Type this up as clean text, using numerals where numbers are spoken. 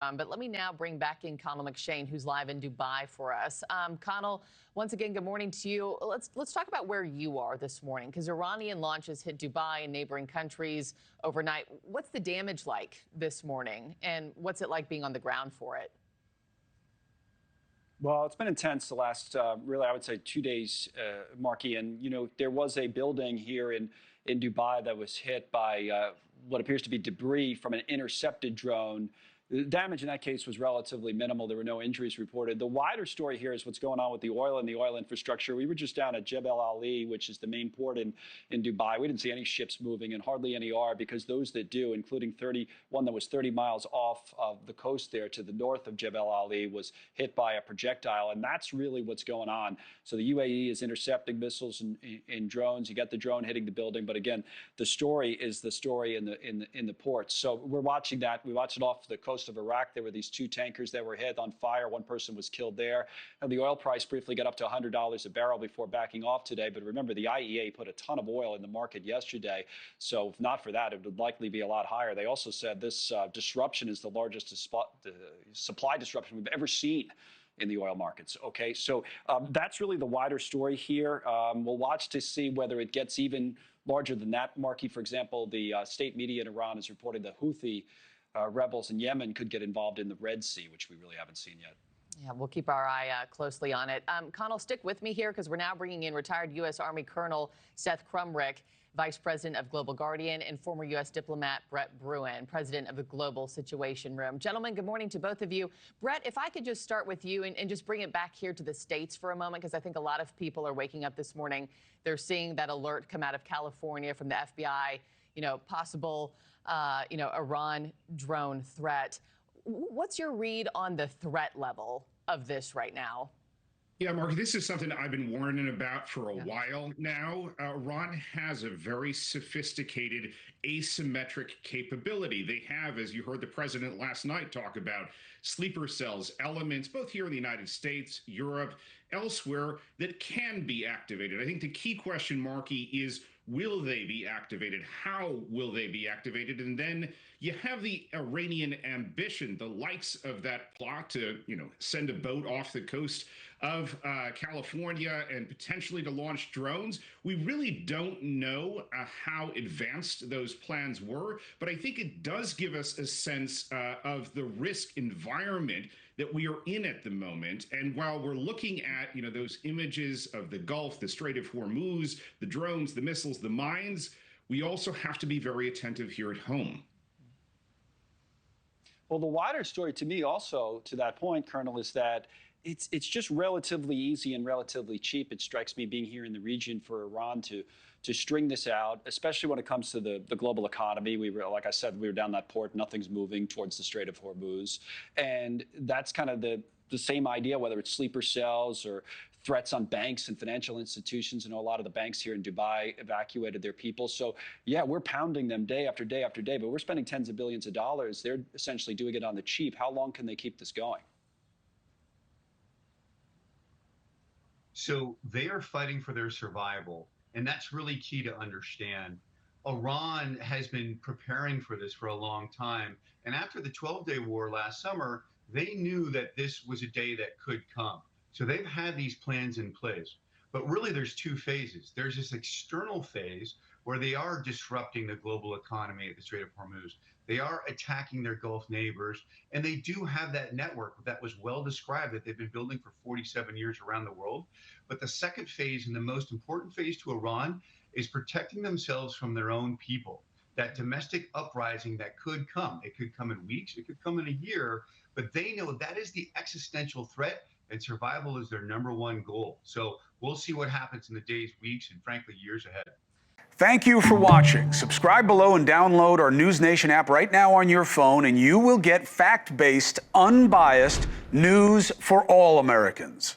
But let me now bring back in Connell McShane, who's live in Dubai for us. Connell, once again, good morning to you. Let's talk about where you are this morning, because Iranian launches hit Dubai and neighboring countries overnight. What's the damage like this morning, and what's it like being on the ground for it? Well, it's been intense the last, really, I would say 2 days, Markie. And, there was a building here in Dubai that was hit by what appears to be debris from an intercepted drone. The damage in that case was relatively minimal. There were no injuries reported. The wider story here is what's going on with the oil and the oil infrastructure. We were just down at Jebel Ali, which is the main port in Dubai. We didn't see any ships moving, and hardly any are, because those that do, including one that was 30 miles off of the coast there to the north of Jebel Ali, was hit by a projectile. And that's really what's going on. So the UAE is intercepting missiles and drones. You got the drone hitting the building. But again, the story is the story in the ports. So we're watching that. We watched it off the coast of Iraq. There were these 2 tankers that were hit on fire. One person was killed there. And the oil price briefly got up to $100 a barrel before backing off today. But remember, the IEA put a ton of oil in the market yesterday. So if not for that, it would likely be a lot higher. They also said this disruption is the largest supply disruption we've ever seen in the oil markets. Okay, so that's really the wider story here. We'll watch to see whether it gets even larger than that. Markie, for example, the state media in Iran is reporting the Houthi rebels in Yemen could get involved in the Red Sea, which we really haven't seen yet. Yeah, we'll keep our eye closely on it. Connell, stick with me here, because we're now bringing in retired U.S. Army Colonel Seth Crumrick, Vice President of Global Guardian, and former U.S. diplomat Brett Bruen, President of the Global Situation Room. Gentlemen, good morning to both of you. Brett, if I could just start with you and just bring it back here to the States for a moment, because I think a lot of people are waking up this morning. They're seeing that alert come out of California from the FBI, possible, Iran drone threat. What's your read on the threat level of this right now? Yeah, Mark, this is something I've been warning about for a while now. Iran has a very sophisticated asymmetric capability. They have, as you heard the president last night talk about, sleeper cells, elements, both here in the United States, Europe, elsewhere, that can be activated. I think the key question, Markie, is will they be activated? How will they be activated? And then you have the Iranian ambition, the likes of that plot to, send a boat off the coast of California and potentially to launch drones. We really don't know how advanced those plans were, but I think it does give us a sense of the risk environment that we are in at the moment. And while we're looking at, those images of the Gulf, the Strait of Hormuz, the drones, the missiles, the mines, we also have to be very attentive here at home. Well, the wider story to me also, to that point, Colonel, is that it's just relatively easy and relatively cheap. It strikes me, being here in the region, for Iran to string this out, especially when it comes to the global economy. Like I said, we were down that port. Nothing's moving towards the Strait of Hormuz. And that's kind of the same idea, whether it's sleeper cells or threats on banks and financial institutions. A lot of the banks here in Dubai evacuated their people. So, yeah, we're pounding them day after day after day, but we're spending tens of billions of dollars. They're essentially doing it on the cheap. How long can they keep this going? So they are fighting for their survival, and that's really key to understand. Iran has been preparing for this for a long time, and after the 12-day war last summer, they knew that this was a day that could come. So they've had these plans in place. But really, there's 2 phases. There's this external phase where they are disrupting the global economy at the Strait of Hormuz. They are attacking their Gulf neighbors, and they do have that network that was well described that they've been building for 47 years around the world. But the second phase, and the most important phase to Iran, is protecting themselves from their own people. That domestic uprising that could come. It could come in weeks, it could come in a year, but they know that is the existential threat, and survival is their #1 goal. So we'll see what happens in the days, weeks, and frankly, years ahead. Thank you for watching. Subscribe below and download our NewsNation app right now on your phone, and you will get fact-based, unbiased news for all Americans.